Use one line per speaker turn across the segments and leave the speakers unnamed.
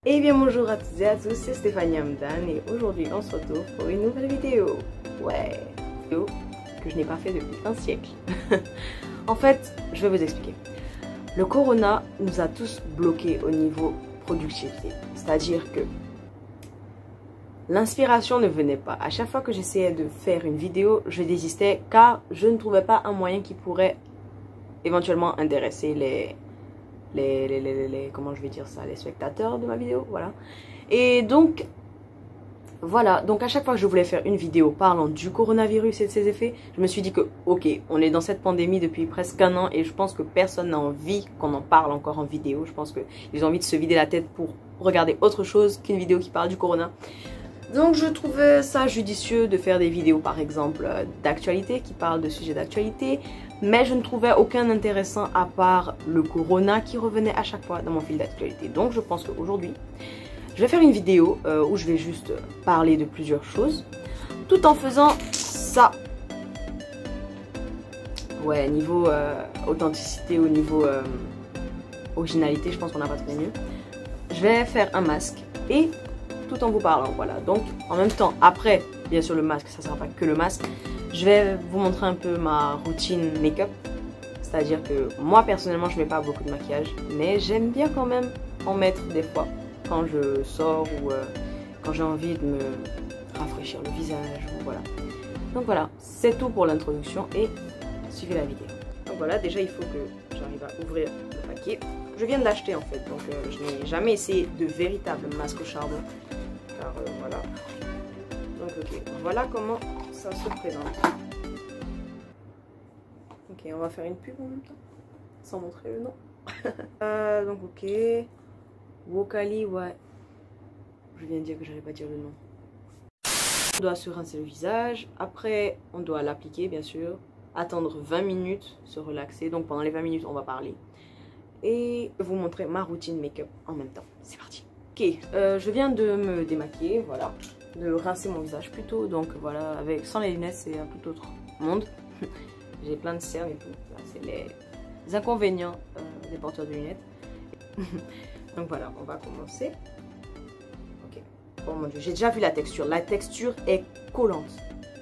Et bien bonjour à toutes et à tous, c'est Stéphanie Hamdan et aujourd'hui on se retrouve pour une nouvelle vidéo. Ouais, vidéo que je n'ai pas fait depuis un siècle. En fait, je vais vous expliquer. Le corona nous a tous bloqués au niveau productivité. C'est-à-dire que l'inspiration ne venait pas. À chaque fois que j'essayais de faire une vidéo, je désistais car je ne trouvais pas un moyen qui pourrait éventuellement intéresser comment je vais dire ça, les spectateurs de ma vidéo, voilà. Et donc voilà, donc à chaque fois que je voulais faire une vidéo parlant du coronavirus et de ses effets, je me suis dit que ok, on est dans cette pandémie depuis presque un an et je pense que personne n'a envie qu'on en parle encore en vidéo. Je pense qu'ils ont envie de se vider la tête pour regarder autre chose qu'une vidéo qui parle du corona. Donc je trouvais ça judicieux de faire des vidéos par exemple d'actualité, qui parlent de sujets d'actualité, mais je ne trouvais aucun intéressant à part le corona qui revenait à chaque fois dans mon fil d'actualité. Donc je pense qu'aujourd'hui, je vais faire une vidéo où je vais juste parler de plusieurs choses, tout en faisant ça. Ouais, niveau authenticité, au niveau originalité, je pense qu'on n'a pas trouvé mieux. Je vais faire un masque et tout en vous parlant, voilà. Donc en même temps, après bien sûr le masque, ça sera pas que le masque, je vais vous montrer un peu ma routine make-up. C'est à dire que moi personnellement je mets pas beaucoup de maquillage, mais j'aime bien quand même en mettre des fois quand je sors ou quand j'ai envie de me rafraîchir le visage, voilà. Donc voilà, c'est tout pour l'introduction et suivez la vidéo. Donc voilà, déjà il faut que j'arrive à ouvrir le paquet. Je viens de l'acheter en fait, donc je n'ai jamais essayé de véritable masque au charbon. Car voilà. Donc ok, voilà comment ça se présente. Ok, on va faire une pub en même temps, sans montrer le nom. Donc ok. Wokali, ouais. Je viens de dire que je n'allais pas dire le nom. On doit se rincer le visage. Après, on doit l'appliquer bien sûr. Attendre 20 minutes, se relaxer. Donc pendant les 20 minutes, on va parler. Et vous montrer ma routine make-up en même temps. C'est parti. Ok, je viens de me démaquiller, voilà, de rincer mon visage plutôt, donc voilà, sans les lunettes c'est un tout autre monde. J'ai plein de cernes et tout, c'est les inconvénients des porteurs de lunettes. Donc voilà, on va commencer. Ok, oh mon dieu, j'ai déjà vu la texture est collante,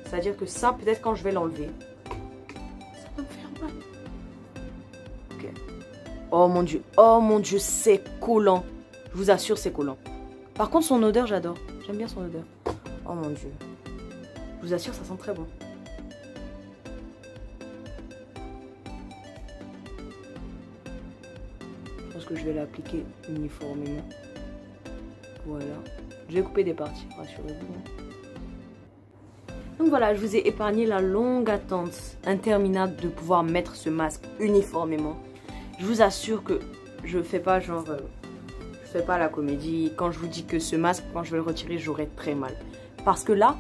c'est à dire que ça peut-être quand je vais l'enlever, ça va me faire mal. Ok, oh mon dieu, c'est collant. Je vous assure, c'est collant. Par contre, son odeur, j'adore. J'aime bien son odeur. Oh mon dieu. Je vous assure, ça sent très bon. Je pense que je vais l'appliquer uniformément. Voilà. Je vais couper des parties, rassurez-vous. Donc voilà, je vous ai épargné la longue attente interminable de pouvoir mettre ce masque uniformément. Je vous assure que je fais pas genre... je fais pas la comédie. Quand je vous dis que ce masque, quand je vais le retirer, j'aurai très mal. Parce que là,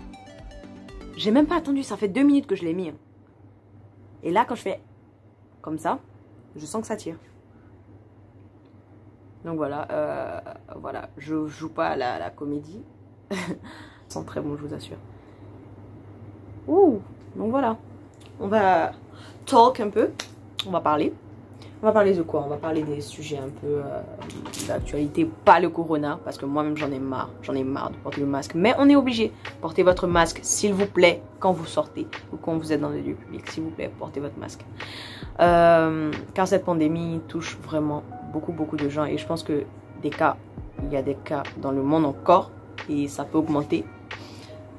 j'ai même pas attendu. Ça fait 2 minutes que je l'ai mis. Et là, quand je fais comme ça, je sens que ça tire. Donc voilà, voilà. Je joue pas la comédie. Ça sent très bon, je vous assure. Ouh, donc voilà. On va talk un peu. On va parler. On va parler de quoi? On va parler des sujets un peu d'actualité, pas le corona, parce que moi-même j'en ai marre de porter le masque. Mais on est obligé. Portez votre masque, s'il vous plaît, quand vous sortez ou quand vous êtes dans les lieux publics, s'il vous plaît, portez votre masque. Car cette pandémie touche vraiment beaucoup de gens et je pense que il y a des cas dans le monde encore et ça peut augmenter.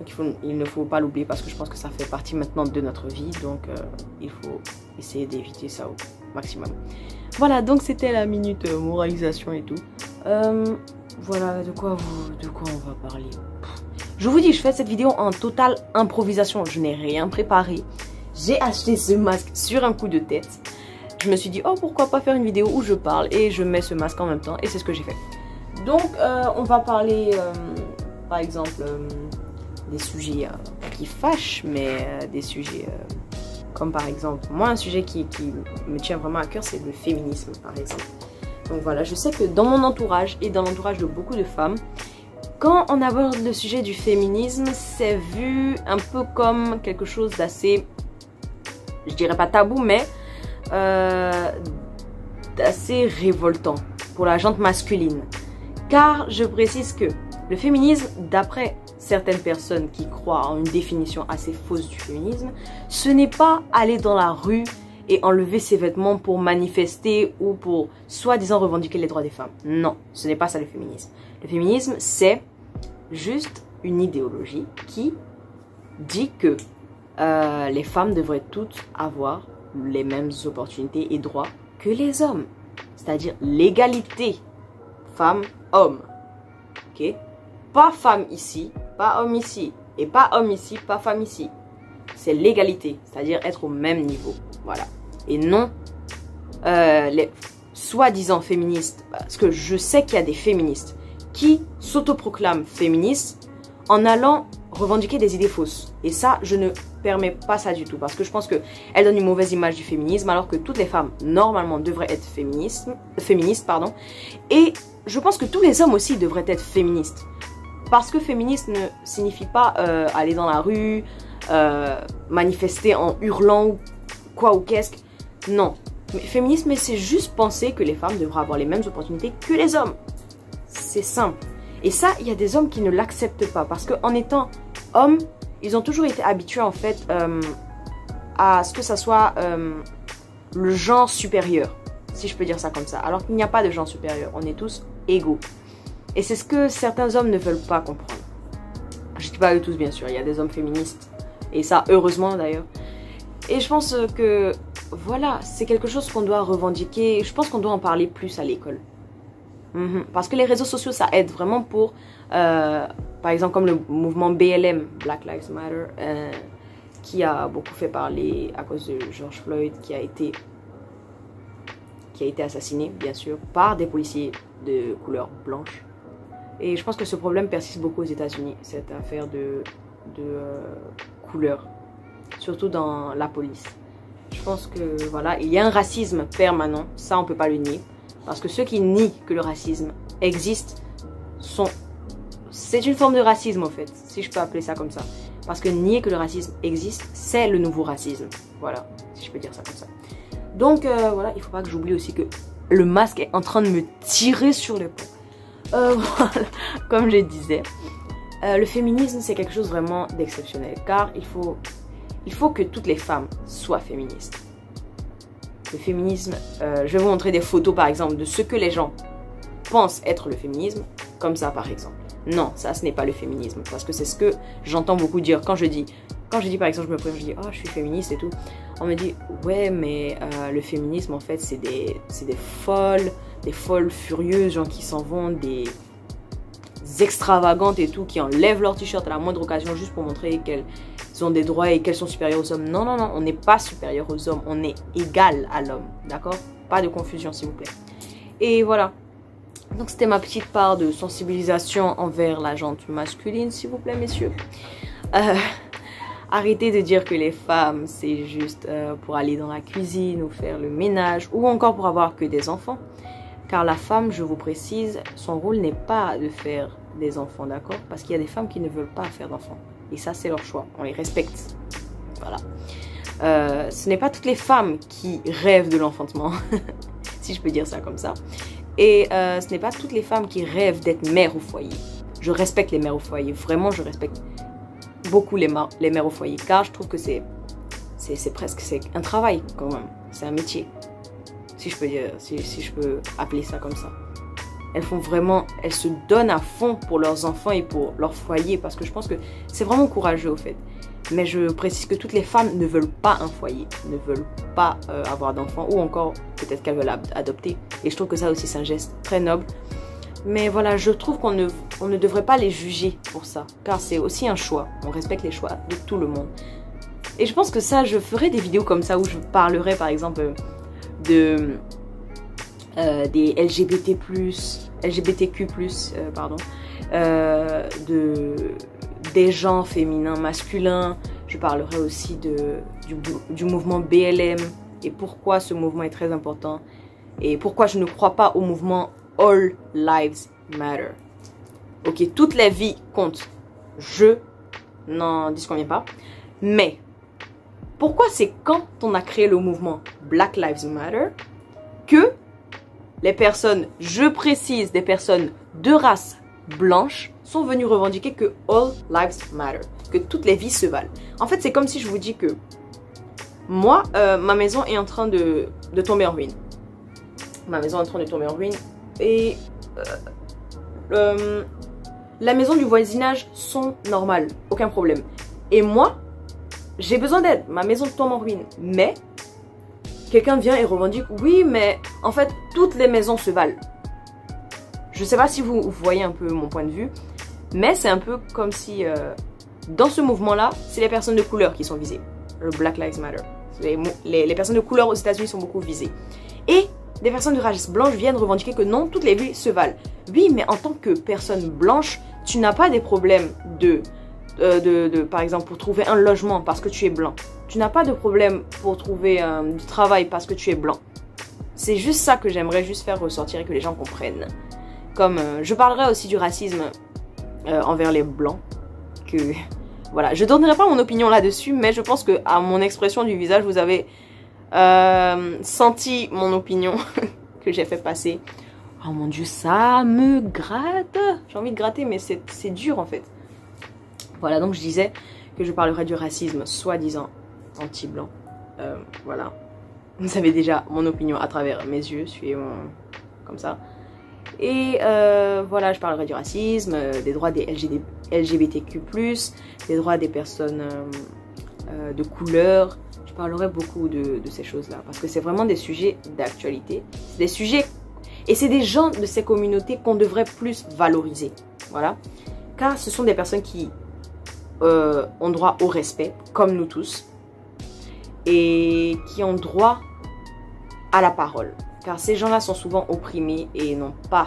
Donc il ne faut pas l'oublier parce que je pense que ça fait partie maintenant de notre vie. Donc il faut essayer d'éviter ça au maximum. Voilà, donc c'était la minute moralisation et tout. Voilà, de quoi on va parler. Je vous dis, je fais cette vidéo en totale improvisation. Je n'ai rien préparé. J'ai acheté ce masque sur un coup de tête. Je me suis dit, oh pourquoi pas faire une vidéo où je parle et je mets ce masque en même temps. Et c'est ce que j'ai fait. Donc on va parler par exemple des sujets qui fâchent, mais des sujets comme par exemple, moi un sujet qui me tient vraiment à cœur, c'est le féminisme par exemple. Donc voilà, je sais que dans mon entourage et dans l'entourage de beaucoup de femmes, quand on aborde le sujet du féminisme, c'est vu un peu comme quelque chose d'assez, je dirais pas tabou, mais d'assez révoltant pour la gente masculine. Car je précise que le féminisme, d'après certaines personnes qui croient en une définition assez fausse du féminisme, ce n'est pas aller dans la rue et enlever ses vêtements pour manifester ou pour soi-disant revendiquer les droits des femmes. Non, ce n'est pas ça le féminisme. Le féminisme, c'est juste une idéologie qui dit que les femmes devraient toutes avoir les mêmes opportunités et droits que les hommes. C'est-à-dire l'égalité femme-homme. Ok? Pas femme ici, pas homme ici. Et pas homme ici, pas femme ici. C'est l'égalité, c'est-à-dire être au même niveau. Voilà. Et non les soi-disant féministes. Parce que je sais qu'il y a des féministes qui s'autoproclament féministes en allant revendiquer des idées fausses. Et ça, je ne permets pas ça du tout. Parce que je pense qu'elles donnent une mauvaise image du féminisme. Alors que toutes les femmes, normalement, devraient être féministes. Et je pense que tous les hommes aussi devraient être féministes. Parce que féministe ne signifie pas aller dans la rue, manifester en hurlant ou quoi ou qu'est-ce. Non. Mais féminisme, c'est juste penser que les femmes devraient avoir les mêmes opportunités que les hommes. C'est simple. Et ça, il y a des hommes qui ne l'acceptent pas. Parce qu'en étant hommes, ils ont toujours été habitués en fait à ce que ça soit le genre supérieur. Si je peux dire ça comme ça. Alors qu'il n'y a pas de genre supérieur. On est tous égaux. Et c'est ce que certains hommes ne veulent pas comprendre. Je ne dis pas eux tous bien sûr. Il y a des hommes féministes. Et ça, heureusement d'ailleurs. Et je pense que voilà, c'est quelque chose qu'on doit revendiquer. Je pense qu'on doit en parler plus à l'école. Parce que les réseaux sociaux, ça aide vraiment pour, par exemple, comme le mouvement BLM, Black Lives Matter, qui a beaucoup fait parler à cause de George Floyd, qui a été assassiné, bien sûr, par des policiers de couleur blanche. Et je pense que ce problème persiste beaucoup aux États-Unis, cette affaire de couleur, surtout dans la police. Je pense que voilà, il y a un racisme permanent, ça on peut pas le nier. Parce que ceux qui nient que le racisme existe c'est une forme de racisme en fait, si je peux appeler ça comme ça. Parce que nier que le racisme existe, c'est le nouveau racisme. Voilà, si je peux dire ça comme ça. Donc voilà, il faut pas que j'oublie aussi que le masque est en train de me tirer sur les peaux. Voilà, comme je disais, le féminisme c'est quelque chose vraiment d'exceptionnel. Car il faut que toutes les femmes soient féministes. Le féminisme, je vais vous montrer des photos par exemple de ce que les gens pensent être le féminisme, comme ça par exemple. Non, ça ce n'est pas le féminisme, parce que c'est ce que j'entends beaucoup dire quand je dis par exemple, je me présente, je dis oh je suis féministe et tout. On me dit ouais mais le féminisme en fait c'est des folles furieuses, gens qui s'en vont, des extravagantes et tout, qui enlèvent leur t-shirt à la moindre occasion juste pour montrer qu'elles ont des droits et qu'elles sont supérieures aux hommes. Non, non, non, on n'est pas supérieur aux hommes, on est égal à l'homme, d'accord? Pas de confusion s'il vous plaît. Et voilà, donc c'était ma petite part de sensibilisation envers la gente masculine s'il vous plaît messieurs. Arrêtez de dire que les femmes c'est juste pour aller dans la cuisine ou faire le ménage ou encore pour avoir que des enfants. Car la femme, je vous précise, son rôle n'est pas de faire des enfants, d'accord? Parce qu'il y a des femmes qui ne veulent pas faire d'enfants. Et ça, c'est leur choix. On les respecte. Voilà. Ce n'est pas toutes les femmes qui rêvent de l'enfantement, si je peux dire ça comme ça. Et ce n'est pas toutes les femmes qui rêvent d'être mères au foyer. Je respecte les mères au foyer. Vraiment, je respecte beaucoup les mères au foyer. Car je trouve que c'est un travail quand même. C'est un métier. Si je peux dire, si je peux appeler ça comme ça. Elles se donnent à fond pour leurs enfants et pour leur foyer parce que je pense que c'est vraiment courageux au fait. Mais je précise que toutes les femmes ne veulent pas un foyer, ne veulent pas avoir d'enfants ou encore peut-être qu'elles veulent adopter. Et je trouve que ça aussi c'est un geste très noble. Mais voilà, je trouve qu'on ne devrait pas les juger pour ça car c'est aussi un choix. On respecte les choix de tout le monde. Et je pense que ça, je ferai des vidéos comme ça où je parlerai par exemple des LGBTQ+, pardon, des genres féminins, masculins. Je parlerai aussi du mouvement BLM et pourquoi ce mouvement est très important et pourquoi je ne crois pas au mouvement All Lives Matter. Ok, toutes les vies comptent. Je n'en disconviens pas. Mais pourquoi c'est quand on a créé le mouvement Black Lives Matter que les personnes, je précise, des personnes de race blanche sont venus revendiquer que all lives matter, que toutes les vies se valent. En fait, c'est comme si je vous dis que moi, ma maison est en train de tomber en ruine. Ma maison est en train de tomber en ruine et la maison du voisinage sont normales, aucun problème. Et moi, j'ai besoin d'aide, ma maison tombe en ruine. Mais quelqu'un vient et revendique, oui, mais en fait, toutes les maisons se valent. Je sais pas si vous voyez un peu mon point de vue, mais c'est un peu comme si, dans ce mouvement-là, c'est les personnes de couleur qui sont visées. Le Black Lives Matter. Les personnes de couleur aux États-Unis sont beaucoup visées. Et des personnes de race blanche viennent revendiquer que non, toutes les vies se valent. Oui, mais en tant que personne blanche, tu n'as pas des problèmes par exemple, pour trouver un logement parce que tu es blanc. Tu n'as pas de problème pour trouver du travail parce que tu es blanc. C'est juste ça que j'aimerais juste faire ressortir et que les gens comprennent. Comme je parlerai aussi du racisme envers les blancs. Que voilà, je donnerai pas mon opinion là-dessus, mais je pense que à mon expression du visage, vous avez senti mon opinion que j'ai fait passer. Oh mon Dieu, ça me gratte. J'ai envie de gratter, mais c'est dur en fait. Voilà, donc je disais que je parlerai du racisme soi-disant anti-blanc. Voilà. Vous avez déjà mon opinion à travers mes yeux, suivez-moi comme ça. Et voilà, je parlerai du racisme, des droits des LGBTQ+, des droits des personnes de couleur. Je parlerai beaucoup de ces choses-là parce que c'est vraiment des sujets d'actualité. C'est des sujets, et c'est des gens de ces communautés qu'on devrait plus valoriser. Voilà. Car ce sont des personnes qui ont droit au respect, comme nous tous, et qui ont droit à la parole. Car ces gens-là sont souvent opprimés et n'ont pas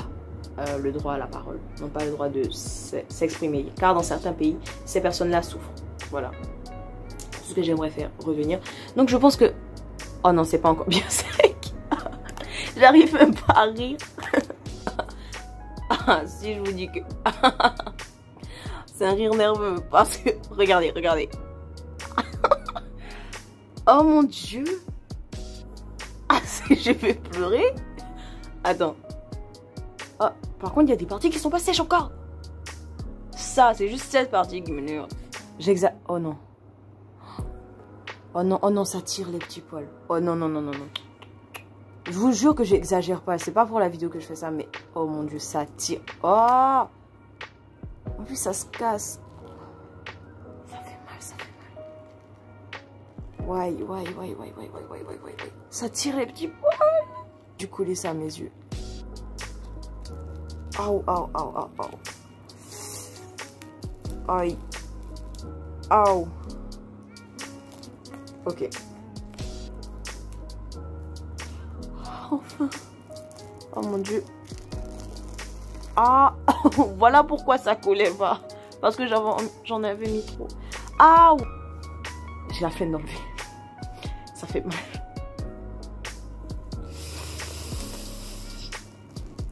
le droit à la parole, n'ont pas le droit de s'exprimer. Car dans certains pays, ces personnes-là souffrent. Voilà. C'est ce que j'aimerais faire revenir. Donc je pense que... Oh non, c'est pas encore bien sec. J'arrive même pas à rire. Si je vous dis que... C'est un rire nerveux parce que... Regardez, regardez. Oh mon Dieu. Je vais pleurer. Attends. Oh, par contre, il y a des parties qui sont pas sèches encore. Ça, c'est juste cette partie qui m'énerve. J'exagère. Oh non. Oh non, ça tire les petits poils. Oh non, non, non, non, non. Je vous jure que j'exagère pas. C'est pas pour la vidéo que je fais ça, mais... Oh mon Dieu, ça tire. Oh. En plus, ça se casse. Ça fait mal, ça fait mal. Ouais. Ça tire les petits poils. J'ai collé ça à mes yeux. Aïe. Aïe. Aïe. Ok. Enfin. Oh mon Dieu. Ah. Voilà pourquoi ça collait pas. Parce que j'en avais mis trop. Ah. J'ai la flemme d'enlever. Ça fait mal.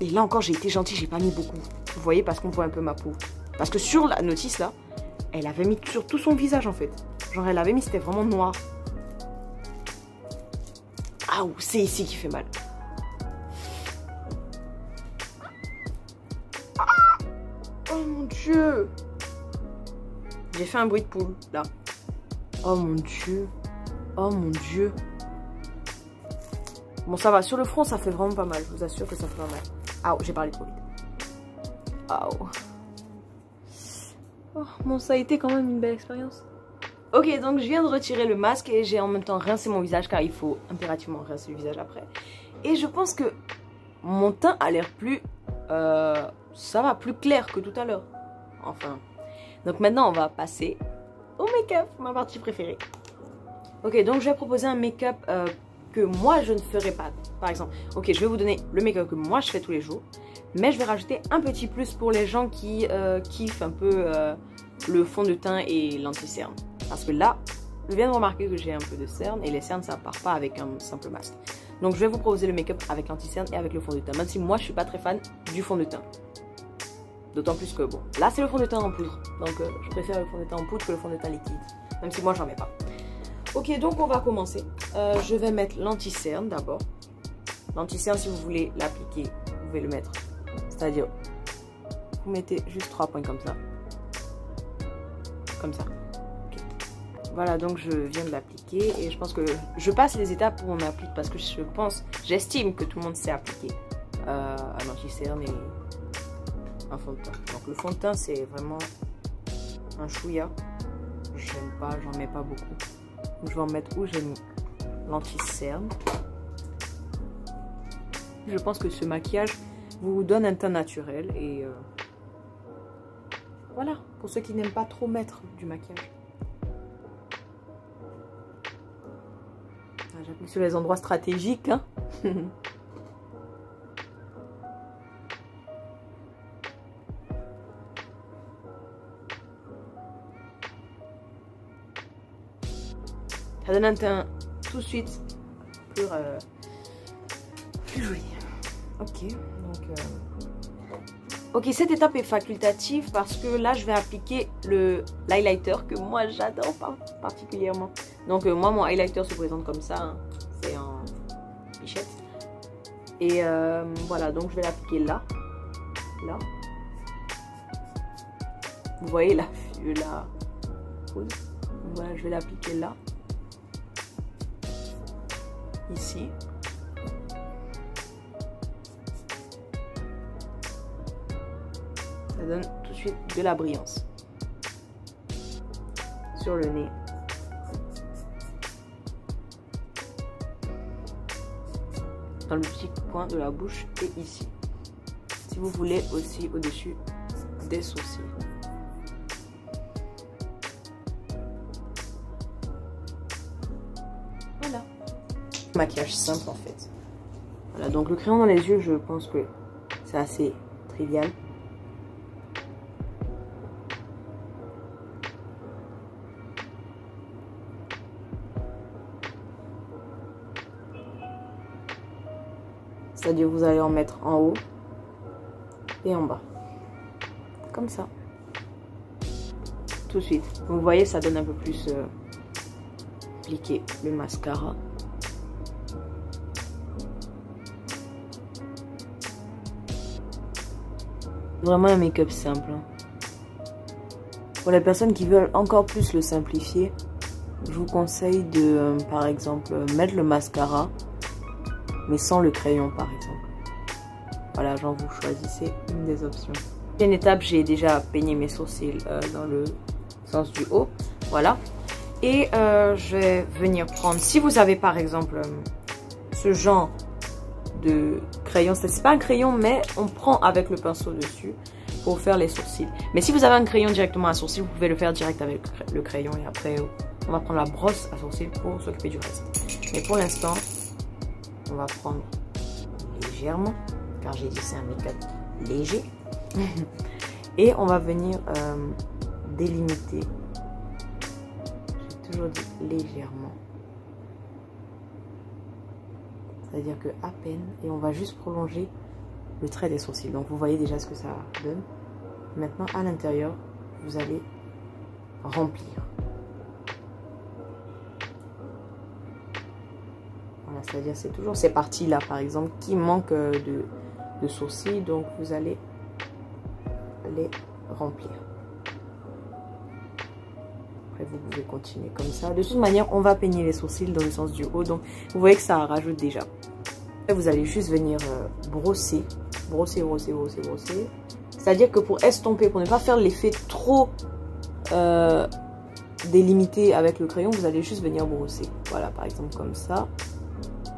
Et là encore, j'ai été gentille, j'ai pas mis beaucoup. Vous voyez, parce qu'on voit un peu ma peau. Parce que sur la notice là, elle avait mis sur tout son visage en fait. Genre elle avait mis, c'était vraiment noir. Ah, c'est ici qui fait mal. Ah, oh mon Dieu. J'ai fait un bruit de poule là. Oh mon Dieu. Oh mon Dieu. Bon, ça va. Sur le front, ça fait vraiment pas mal. Je vous assure que ça fait pas mal. Ah, j'ai parlé trop vite. Ah. Oh, bon, ça a été quand même une belle expérience. Ok, donc je viens de retirer le masque et j'ai en même temps rincé mon visage car il faut impérativement rincer le visage après. Et je pense que mon teint a l'air plus... ça va, plus clair que tout à l'heure. Enfin. Donc maintenant, on va passer au make-up, ma partie préférée. Ok, donc je vais proposer un make-up que moi je ne ferai pas. Par exemple, ok, je vais vous donner le make-up que moi je fais tous les jours. Mais je vais rajouter un petit plus pour les gens qui kiffent un peu le fond de teint et l'anti-cerne. Parce que là, je viens de remarquer que j'ai un peu de cerne et les cernes ça part pas avec un simple masque. Donc je vais vous proposer le make-up avec l'anti-cerne et avec le fond de teint. Même si moi je suis pas très fan du fond de teint. D'autant plus que bon, là c'est le fond de teint en poudre. Donc je préfère le fond de teint en poudre que le fond de teint liquide. Même si moi j'en mets pas. Ok, donc on va commencer. Je vais mettre l'anti-cerne d'abord. L'anti-cerne, si vous voulez l'appliquer, vous pouvez le mettre. C'est-à-dire vous mettez juste 3 points comme ça. Comme ça. Okay. Voilà, donc je viens de l'appliquer et je pense que je passe les étapes où on applique parce que j'estime que tout le monde sait appliquer un anti-cerne et un fond de teint. Donc le fond de teint, c'est vraiment un chouïa. J'aime pas, j'en mets pas beaucoup. Donc je vais en mettre où j'ai mis l'anti-cerne. Je pense que ce maquillage vous donne un teint naturel et voilà, pour ceux qui n'aiment pas trop mettre du maquillage. J'appuie sur les endroits stratégiques. Hein. Ça donne un teint tout de suite plus joli. Ok, donc ok, cette étape est facultative parce que là je vais appliquer l'highlighter que moi j'adore particulièrement. Donc moi mon highlighter se présente comme ça, hein. C'est en bichette. Et voilà, donc je vais l'appliquer là. Vous voyez la pose. Voilà, je vais l'appliquer là. Ici. Ça donne tout de suite de la brillance sur le nez. Dans le petit coin de la bouche et ici. Si vous voulez aussi au-dessus des sourcils. Voilà. Maquillage simple en fait. Voilà, donc le crayon dans les yeux, je pense que c'est assez trivial. C'est-à-dire vous allez en mettre en haut et en bas. Comme ça. Tout de suite. Vous voyez, ça donne un peu plus appliquer le mascara. Vraiment un make-up simple. Pour les personnes qui veulent encore plus le simplifier, je vous conseille de, par exemple, mettre le mascara, mais sans le crayon, par exemple. Voilà, genre vous choisissez une des options. Deuxième étape, j'ai déjà peigné mes sourcils dans le sens du haut. Voilà. Et je vais venir prendre, si vous avez par exemple ce genre de crayon, c'est pas un crayon mais on prend avec le pinceau dessus pour faire les sourcils. Mais si vous avez un crayon directement à sourcils, vous pouvez le faire direct avec le crayon et après on va prendre la brosse à sourcils pour s'occuper du reste. Mais pour l'instant, on va prendre légèrement, car j'ai dit c'est un make-up léger. Et on va venir délimiter. J'ai toujours dit légèrement. C'est-à-dire que à peine, et on va juste prolonger le trait des sourcils. Donc vous voyez déjà ce que ça donne. Maintenant à l'intérieur, vous allez remplir. Voilà, c'est-à-dire c'est toujours ces parties-là par exemple qui manquent de sourcils. Donc vous allez les remplir. Après vous pouvez continuer comme ça. De toute manière, on va peigner les sourcils dans le sens du haut. Donc vous voyez que ça rajoute déjà. Vous allez juste venir brosser. Brosser. C'est-à-dire que pour estomper, pour ne pas faire l'effet trop délimité avec le crayon, vous allez juste venir brosser. Voilà, par exemple comme ça.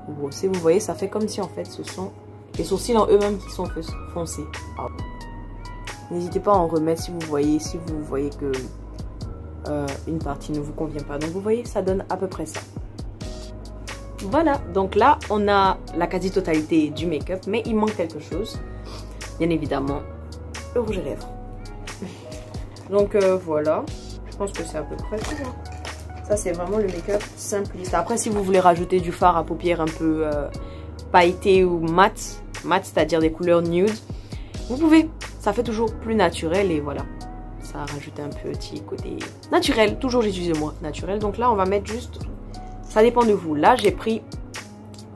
Vous brossez, vous voyez, ça fait comme si en fait ce sont les sourcils en eux-mêmes qui sont foncés. N'hésitez pas à en remettre si vous voyez que une partie ne vous convient pas. Donc vous voyez, ça donne à peu près ça. Voilà, donc là on a la quasi-totalité du make-up, mais il manque quelque chose. Bien évidemment, le rouge à lèvres. Donc voilà, je pense que c'est à peu près tout. Ça c'est vraiment le make-up simpliste. Après si vous voulez rajouter du fard à paupières un peu pailleté ou mat, c'est-à-dire des couleurs nude, vous pouvez. Ça fait toujours plus naturel et voilà. Ça rajoute un petit côté naturel. Toujours j'utilise le mot naturel. Donc là on va mettre juste... Ça dépend de vous. Là j'ai pris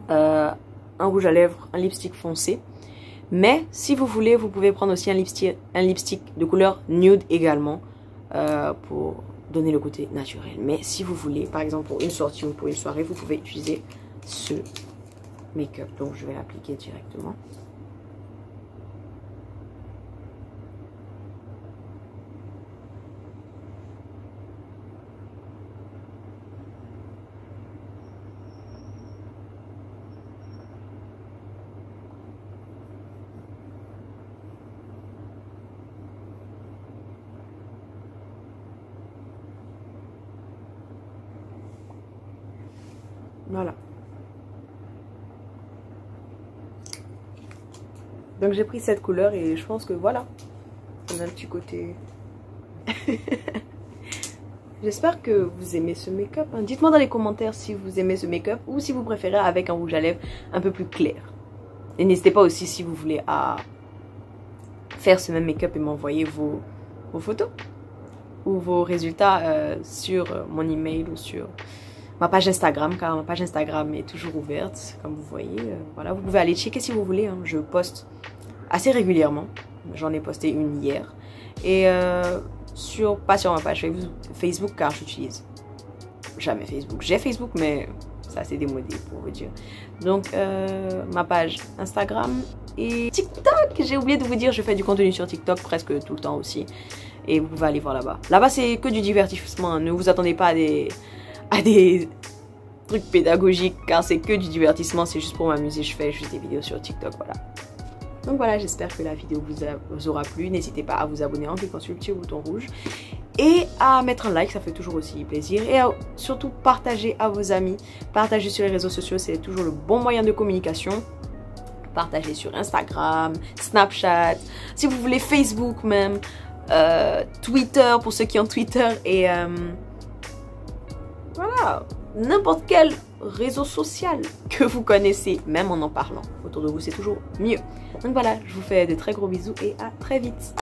un rouge à lèvres, un lipstick foncé. Mais si vous voulez, vous pouvez prendre aussi un lipstick de couleur nude également pour donner le côté naturel. Mais si vous voulez, par exemple pour une sortie ou pour une soirée, vous pouvez utiliser ce make-up. Donc je vais l'appliquer directement. Voilà. Donc j'ai pris cette couleur et je pense que voilà. On a un petit côté... J'espère que vous aimez ce make-up. Hein. Dites-moi dans les commentaires si vous aimez ce make-up ou si vous préférez avec un rouge à lèvres un peu plus clair. Et n'hésitez pas aussi si vous voulez à faire ce même make-up et m'envoyer vos photos ou vos résultats sur mon email ou sur ma page Instagram, car ma page Instagram est toujours ouverte, comme vous voyez. Voilà, vous pouvez aller checker si vous voulez. Hein. Je poste assez régulièrement. J'en ai posté une hier. Et pas sur ma page Facebook, car j'utilise jamais Facebook. J'ai Facebook, mais ça c'est démodé pour vous dire. Donc ma page Instagram et TikTok. J'ai oublié de vous dire, je fais du contenu sur TikTok presque tout le temps aussi. Et vous pouvez aller voir là-bas. Là-bas c'est que du divertissement. Ne vous attendez pas à des trucs pédagogiques, car c'est que du divertissement. C'est juste pour m'amuser. Je fais juste des vidéos sur TikTok. Voilà. Donc voilà, j'espère que la vidéo vous aura plu. N'hésitez pas à vous abonner en cliquant sur le petit bouton rouge. Et à mettre un like, ça fait toujours aussi plaisir. Et surtout, partager à vos amis. Partager sur les réseaux sociaux, c'est toujours le bon moyen de communication. Partagez sur Instagram, Snapchat, si vous voulez Facebook même, Twitter pour ceux qui ont Twitter. Et voilà, n'importe quel réseau social que vous connaissez, même en parlant autour de vous, c'est toujours mieux. Donc voilà, je vous fais de très gros bisous et à très vite.